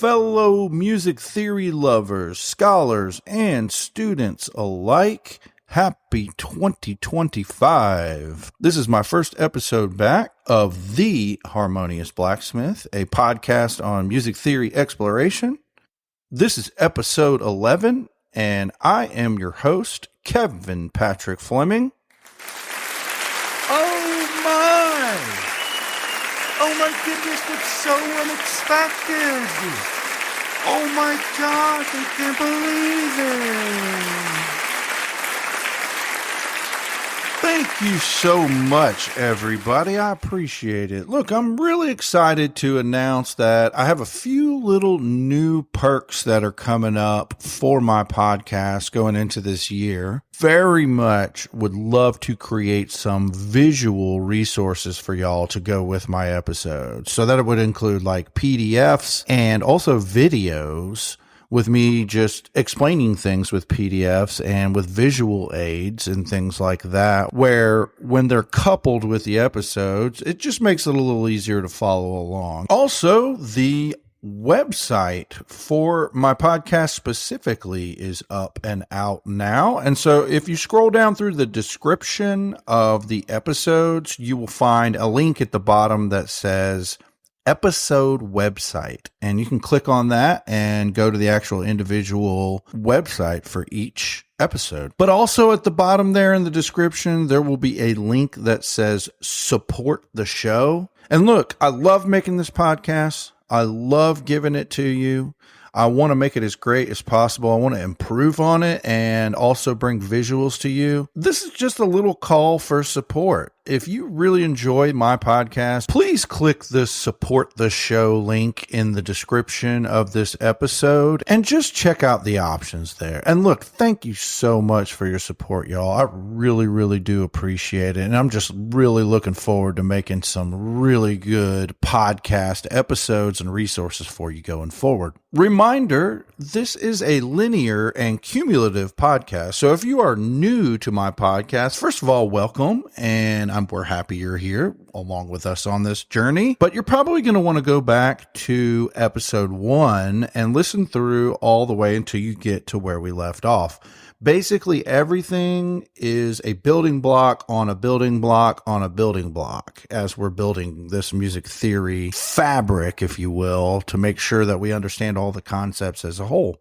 fellow music theory lovers, scholars, and students alike. Happy 2025. This is my first episode back of The Harmonious Blacksmith, a podcast on music theory exploration. This is episode 11, and I am your host, Kevin Patrick Fleming. Oh my goodness, that's so unexpected. Oh my gosh, I can't believe it. Thank you so much, everybody. I appreciate it. Look, I'm really excited to announce that I have a few little new perks that are coming up for my podcast going into this year. Very much would love to create some visual resources for y'all to go with my episodes. So that it would include like PDFs and also videos with me just explaining things with PDFs and with visual aids and things like that, where when they're coupled with the episodes, it just makes it a little easier to follow along. Also, the website for my podcast specifically is up and out now. And so if you scroll down through the description of the episodes, you will find a link at the bottom that says episode website, and you can click on that and go to the actual individual website for each episode. But also at the bottom there in the description, there will be a link that says support the show. And look, I love making this podcast. I love giving it to you. I want to make it as great as possible. I want to improve on it and also bring visuals to you. This is just a little call for support. If you really enjoy my podcast, please click the support the show link in the description of this episode and just check out the options there. And look, thank you so much for your support, y'all. I really, really do appreciate it. And I'm just really looking forward to making some really good podcast episodes and resources for you going forward. Reminder, this is a linear and cumulative podcast. So if you are new to my podcast, first of all, welcome. And we're happy you're here along with us on this journey. But you're probably going to want to go back to episode 1 and listen through all the way until you get to where we left off. Basically, everything is a building block on a building block on a building block as we're building this music theory fabric, if you will, to make sure that we understand all the concepts as a whole.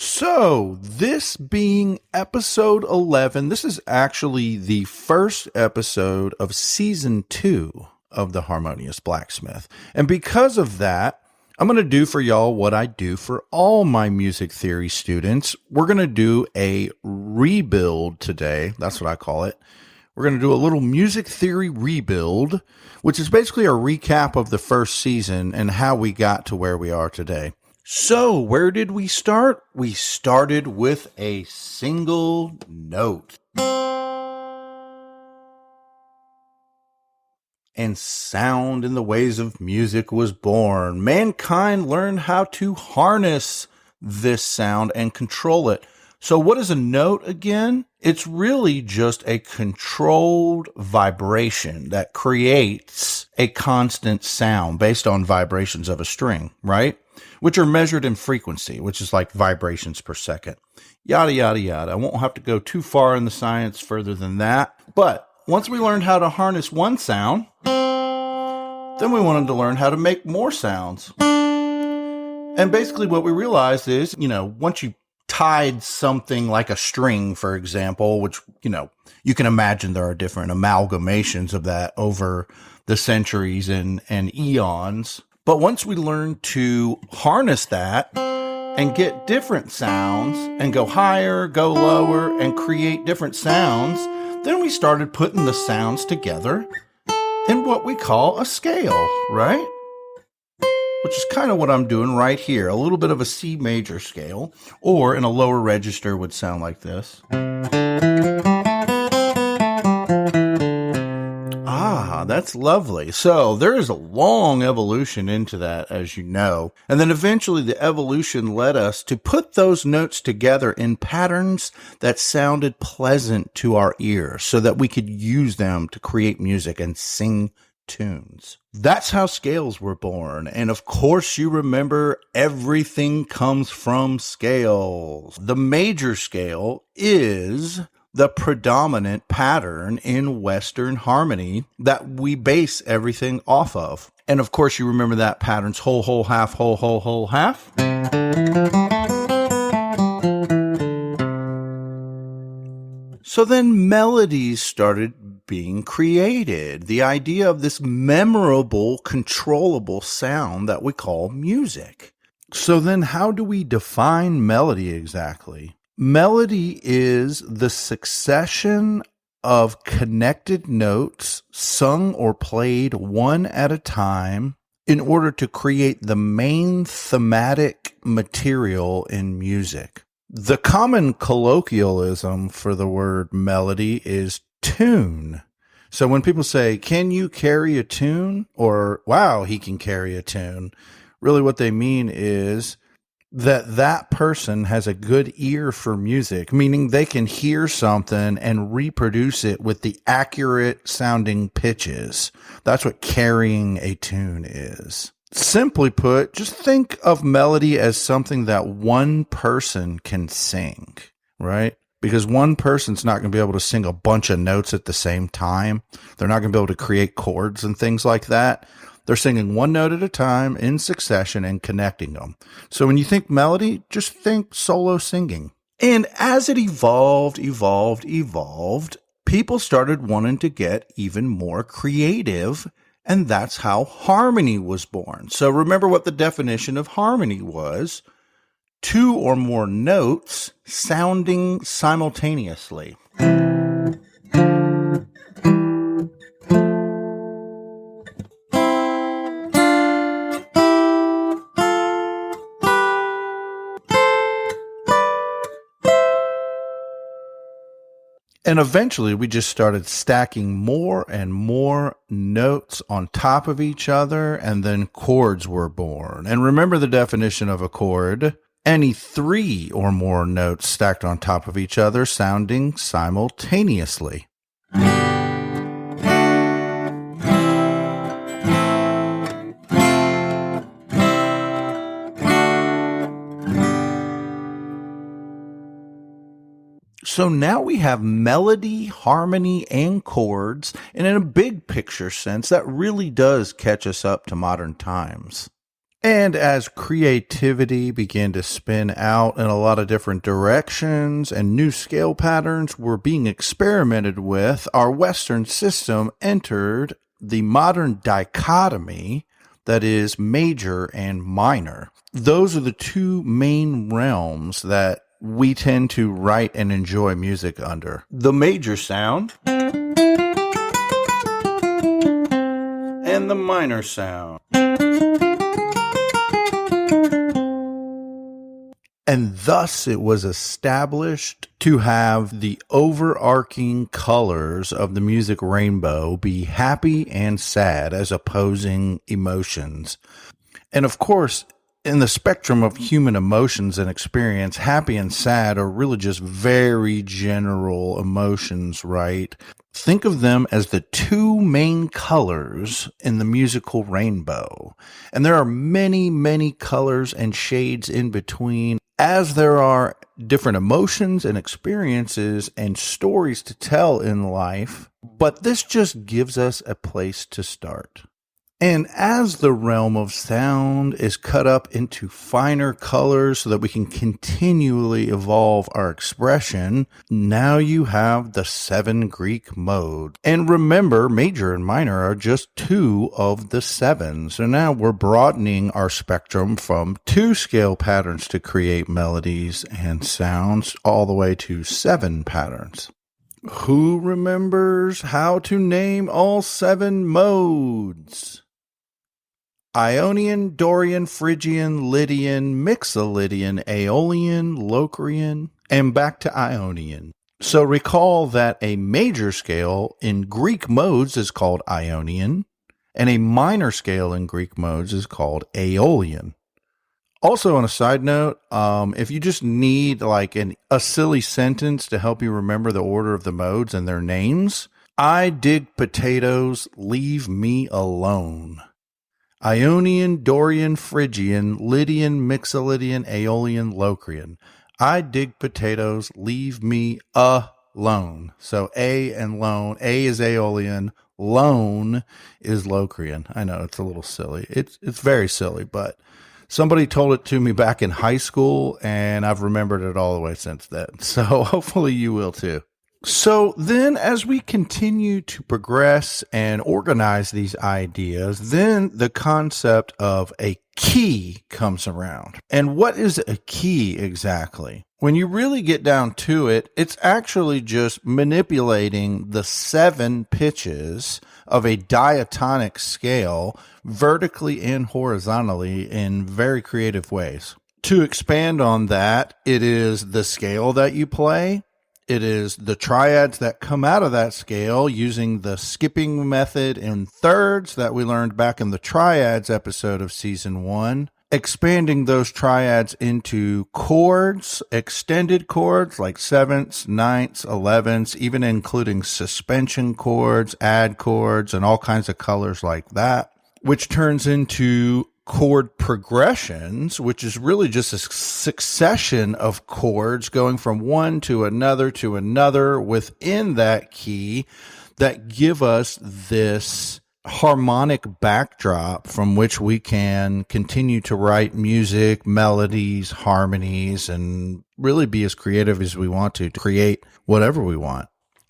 So, this being episode 11, this is actually the first episode of season 2 of The Harmonious Blacksmith. And because of that, I'm going to do for y'all what I do for all my music theory students. We're going to do a rebuild today. That's what I call it. We're going to do a little music theory rebuild, which is basically a recap of the first season and how we got to where we are today. So, where did we start? We started with a single note. And sound in the ways of music was born. Mankind learned how to harness this sound and control it. So what is a note again? It's really just a controlled vibration that creates a constant sound based on vibrations of a string, right? Which are measured in frequency, which is like vibrations per second. Yada, yada, yada. I won't have to go too far in the science further than that. But once we learned how to harness one sound, then we wanted to learn how to make more sounds. And basically what we realized is, once you tied something like a string, for example, which, you can imagine there are different amalgamations of that over the centuries and eons. But once we learned to harness that and get different sounds and go higher, go lower, and create different sounds, then we started putting the sounds together in what we call a scale, right? Which is kind of what I'm doing right here. A little bit of a C major scale, or in a lower register would sound like this. Ah, that's lovely. So there is a long evolution into that, as you know. And then eventually the evolution led us to put those notes together in patterns that sounded pleasant to our ears so that we could use them to create music and sing tunes. That's how scales were born. And of course, you remember everything comes from scales. The major scale is the predominant pattern in Western harmony that we base everything off of. And of course, you remember that pattern's whole, whole, half, whole, whole, whole, half. So then melodies started being created. The idea of this memorable, controllable sound that we call music. So then how do we define melody exactly? Melody is the succession of connected notes sung or played one at a time in order to create the main thematic material in music. The common colloquialism for the word melody is tune. So when people say, can you carry a tune? Or, wow, he can carry a tune. Really what they mean is that person has a good ear for music, meaning they can hear something and reproduce it with the accurate sounding pitches. That's what carrying a tune is. Simply put, just think of melody as something that one person can sing, right? Because one person's not going to be able to sing a bunch of notes at the same time. They're not going to be able to create chords and things like that. They're singing one note at a time in succession and connecting them. So when you think melody, just think solo singing. And as it evolved, people started wanting to get even more creative. And that's how harmony was born. So remember what the definition of harmony was: two or more notes sounding simultaneously. And eventually we just started stacking more and more notes on top of each other, and then chords were born. And remember the definition of a chord: any three or more notes stacked on top of each other sounding simultaneously. So now we have melody, harmony, and chords, and in a big picture sense, that really does catch us up to modern times. And as creativity began to spin out in a lot of different directions and new scale patterns were being experimented with, our Western system entered the modern dichotomy, that is major and minor. Those are the two main realms that we tend to write and enjoy music under. The major sound and the minor sound. And thus it was established to have the overarching colors of the music rainbow be happy and sad as opposing emotions. And of course, in the spectrum of human emotions and experience, happy and sad are really just very general emotions, right? Think of them as the two main colors in the musical rainbow. And there are many, many colors and shades in between, as there are different emotions and experiences and stories to tell in life. But this just gives us a place to start. And as the realm of sound is cut up into finer colors so that we can continually evolve our expression, now you have the 7 Greek modes. And remember, major and minor are just 2 of the 7. So now we're broadening our spectrum from 2 scale patterns to create melodies and sounds all the way to 7 patterns. Who remembers how to name all 7 modes? Ionian, Dorian, Phrygian, Lydian, Mixolydian, Aeolian, Locrian, and back to Ionian. So recall that a major scale in Greek modes is called Ionian, and a minor scale in Greek modes is called Aeolian. Also, on a side note, if you just need like a silly sentence to help you remember the order of the modes and their names, I dig potatoes, leave me alone. Ionian, Dorian, Phrygian, Lydian, Mixolydian, Aeolian, Locrian. I dig potatoes, leave me alone. So A and lone. A is Aeolian. Lone is Locrian. I know it's a little silly. It's very silly, but somebody told it to me back in high school, and I've remembered it all the way since then. So hopefully you will too. So then as we continue to progress and organize these ideas, then the concept of a key comes around. And what is a key exactly? When you really get down to it, it's actually just manipulating the 7 pitches of a diatonic scale vertically and horizontally in very creative ways. To expand on that, it is the scale that you play. It is the triads that come out of that scale using the skipping method in thirds that we learned back in the triads episode of season 1. Expanding those triads into chords, extended chords like sevenths, ninths, 11ths, even including suspension chords, add chords, and all kinds of colors like that, which turns into chord progressions, which is really just a succession of chords going from one to another within that key that give us this harmonic backdrop from which we can continue to write music, melodies, harmonies, and really be as creative as we want to create whatever we want.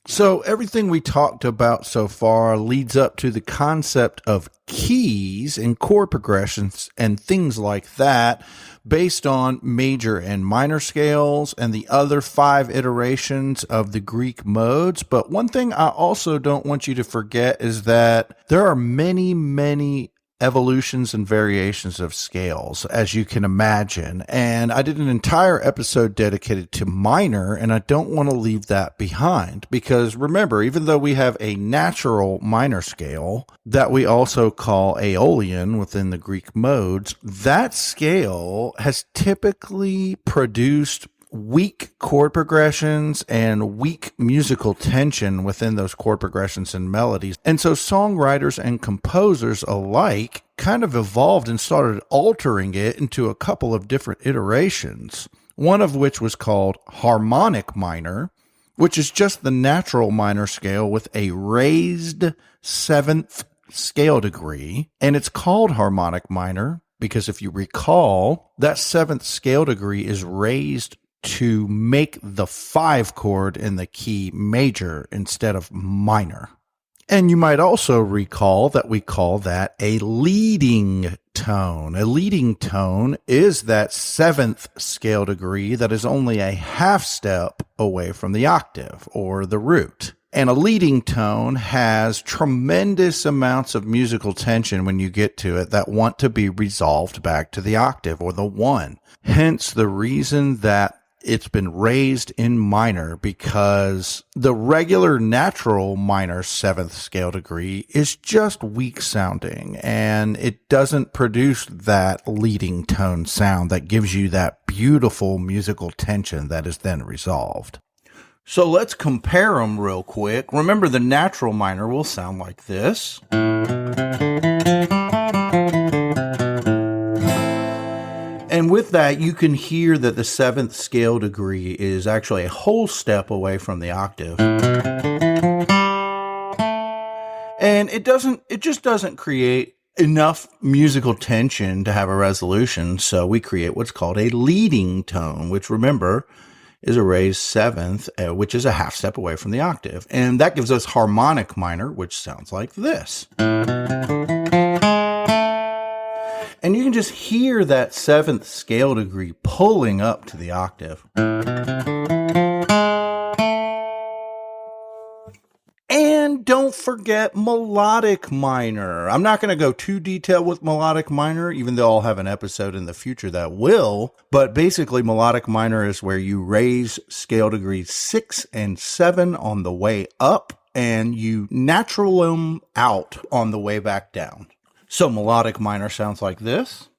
So everything we talked about so far leads up to the concept of keys and chord progressions and things like that based on major and minor scales and the other 5 iterations of the Greek modes. But one thing I also don't want you to forget is that there are many evolutions and variations of scales, as you can imagine. And I did an entire episode dedicated to minor, and I don't want to leave that behind. Because remember, even though we have a natural minor scale that we also call Aeolian within the Greek modes, that scale has typically produced weak chord progressions and weak musical tension within those chord progressions and melodies. And so songwriters and composers alike kind of evolved and started altering it into a couple of different iterations, one of which was called harmonic minor, which is just the natural minor scale with a raised 7th scale degree. And it's called harmonic minor because if you recall, that 7th scale degree is raised to make the 5 chord in the key major instead of minor. And you might also recall that we call that a leading tone. A leading tone is that 7th scale degree that is only a half step away from the octave or the root. And a leading tone has tremendous amounts of musical tension when you get to it that want to be resolved back to the octave or the 1. Hence the reason that it's been raised in minor, because the regular natural minor 7th scale degree is just weak sounding and it doesn't produce that leading tone sound that gives you that beautiful musical tension that is then resolved. So let's compare them real quick. Remember, the natural minor will sound like this. And with that, you can hear that the 7th scale degree is actually a whole step away from the octave. And it just doesn't create enough musical tension to have a resolution. So we create what's called a leading tone, which, remember, is a raised 7th, which is a half step away from the octave. And that gives us harmonic minor, which sounds like this. And you can just hear that 7th scale degree pulling up to the octave. And don't forget melodic minor. I'm not going to go too detailed with melodic minor, even though I'll have an episode in the future that will. But basically, melodic minor is where you raise scale degrees 6 and 7 on the way up, and you natural them out on the way back down. So melodic minor sounds like this.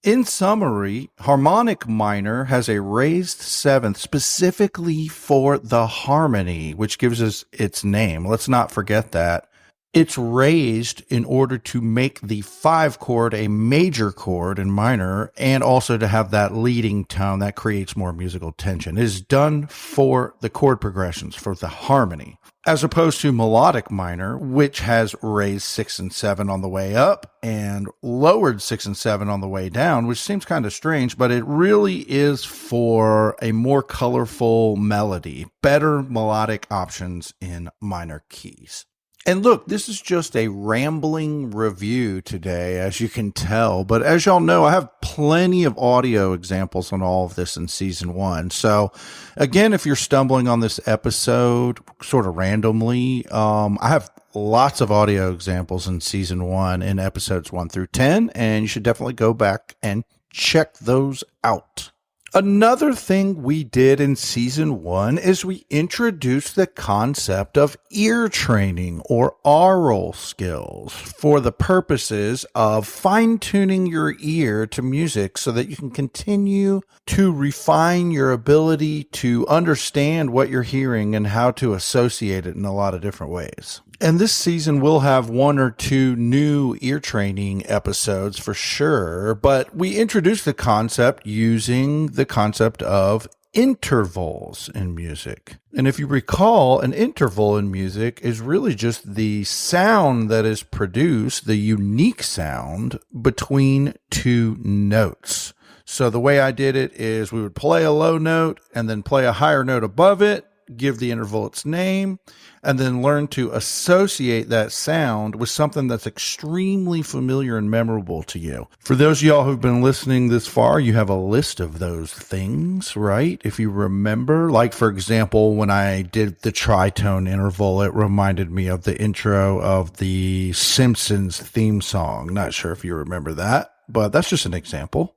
In summary, harmonic minor has a raised seventh specifically for the harmony, which gives us its name. Let's not forget that. It's raised in order to make the 5 chord a major chord in minor, and also to have that leading tone that creates more musical tension. It is done for the chord progressions, for the harmony, as opposed to melodic minor, which has raised 6 and 7 on the way up and lowered 6 and 7 on the way down, which seems kind of strange, but it really is for a more colorful melody, better melodic options in minor keys. And look, this is just a rambling review today, as you can tell. But as y'all know, I have plenty of audio examples on all of this in season 1. So again, if you're stumbling on this episode sort of randomly, I have lots of audio examples in season 1 in episodes 1 through 10, and you should definitely go back and check those out. Another thing we did in season 1 is we introduced the concept of ear training or aural skills for the purposes of fine-tuning your ear to music so that you can continue to refine your ability to understand what you're hearing and how to associate it in a lot of different ways. And this season we'll have 1 or 2 new ear training episodes for sure, but we introduced the concept using the concept of intervals in music. And if you recall, an interval in music is really just the sound that is produced, the unique sound between 2 notes. So the way I did it is we would play a low note and then play a higher note above it, give the interval its name, and then learn to associate that sound with something that's extremely familiar and memorable to you. For those of y'all who've been listening this far, you have a list of those things, right? If you remember, like for example, when I did the tritone interval, it reminded me of the intro of the Simpsons theme song. Not sure if you remember that, but that's just an example.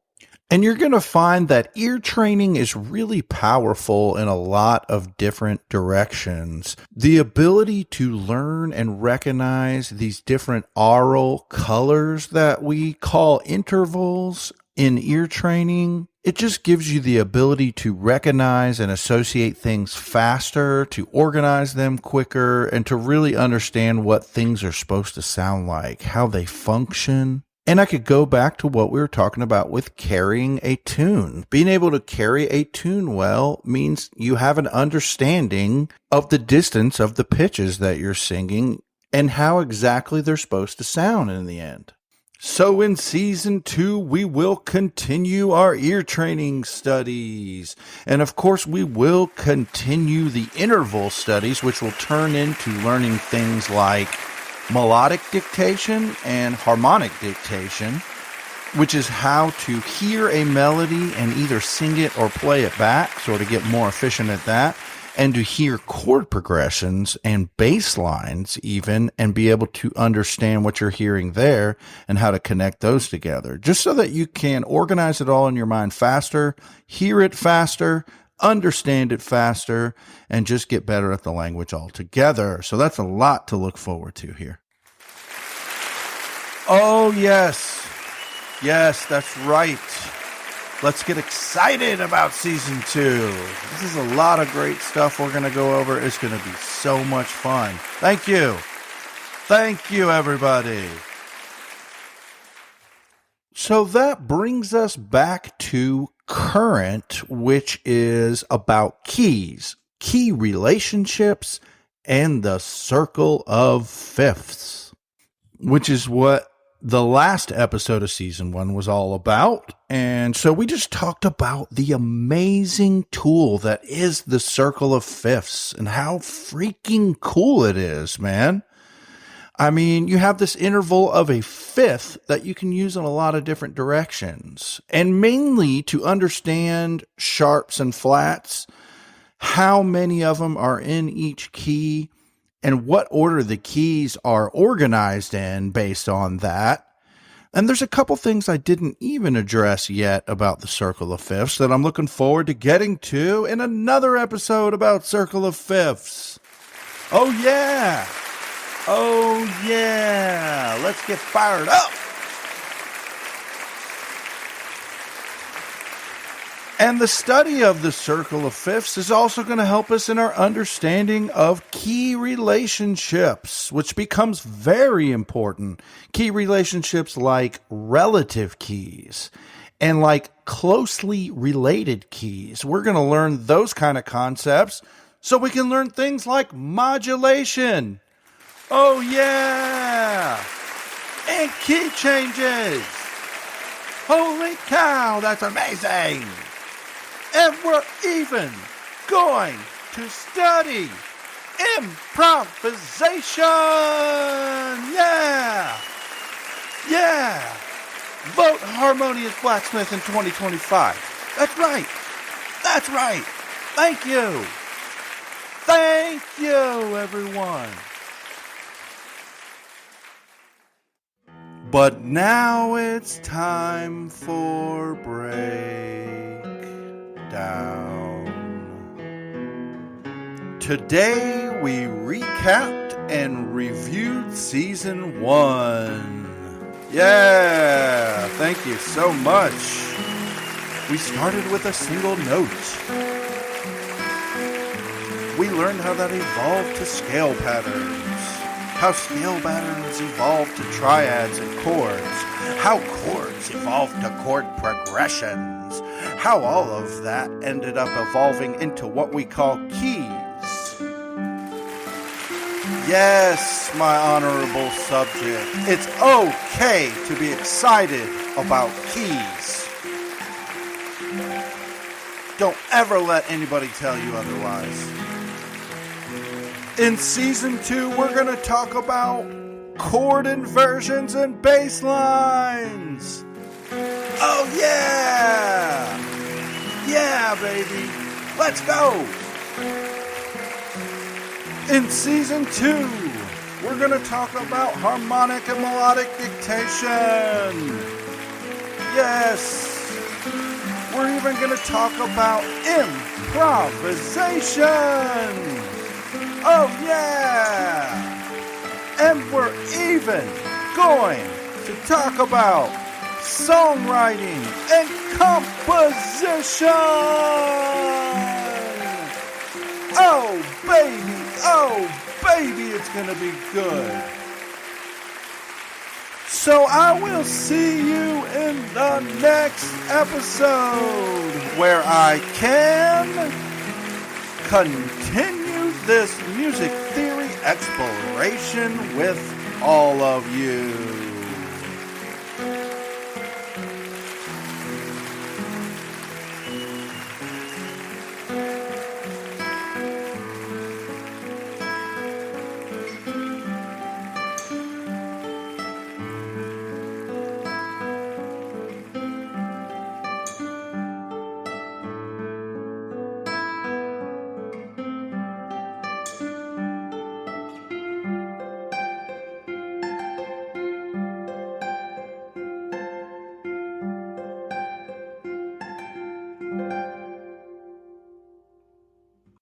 And you're going to find that ear training is really powerful in a lot of different directions. The ability to learn and recognize these different aural colors that we call intervals in ear training, it just gives you the ability to recognize and associate things faster, to organize them quicker, and to really understand what things are supposed to sound like, how they function. And I could go back to what we were talking about with carrying a tune. Being able to carry a tune well means you have an understanding of the distance of the pitches that you're singing and how exactly they're supposed to sound in the end. So in season 2, we will continue our ear training studies. And of course, we will continue the interval studies, which will turn into learning things like melodic dictation and harmonic dictation, which is how to hear a melody and either sing it or play it back, so to get more efficient at that, and to hear chord progressions and bass lines even, and be able to understand what you're hearing there and how to connect those together, just so that you can organize it all in your mind faster, hear it faster, understand it faster, and just get better at the language altogether. So that's a lot to look forward to here. Oh, yes. Yes, that's right. Let's get excited about season 2. This is a lot of great stuff we're going to go over. It's going to be so much fun. Thank you. Thank you, everybody. So that brings us back to current, which is about keys, key relationships, and the circle of fifths, which is what the last episode of season 1 was all about. And so we just talked about the amazing tool that is the circle of fifths and how freaking cool it is, man. I mean, you have this interval of a fifth that you can use in a lot of different directions, and mainly to understand sharps and flats, how many of them are in each key, and what order the keys are organized in based on that. And there's a couple things I didn't even address yet about the circle of fifths that I'm looking forward to getting to in another episode about circle of fifths. Oh yeah! Oh yeah! Let's get fired up! And the study of the circle of fifths is also going to help us in our understanding of key relationships, which becomes very important. Key relationships like relative keys and like closely related keys. We're going to learn those kind of concepts so we can learn things like modulation. Oh, yeah! And key changes. Holy cow, that's amazing! And we're even going to study improvisation! Yeah! Yeah! Vote Harmonious Blacksmith in 2025. That's right! That's right! Thank you! Thank you, everyone! But now it's time for breakdown. Today we recapped and reviewed season 1. Yeah, thank you so much. We started with a single note. We learned how that evolved to scale patterns. How scale patterns evolved to triads and chords. How chords evolved to chord progressions. How all of that ended up evolving into what we call keys. Yes, my honorable subject, it's okay to be excited about keys. Don't ever let anybody tell you otherwise. In season 2, we're going to talk about chord inversions and bass lines. Oh yeah! Yeah, baby. Let's go! In season 2, we're going to talk about harmonic and melodic dictation. Yes! We're even going to talk about improvisation. Oh yeah! And we're even going to talk about songwriting and composition! Oh baby, it's gonna be good. So I will see you in the next episode where I can continue this music theory exploration with all of you.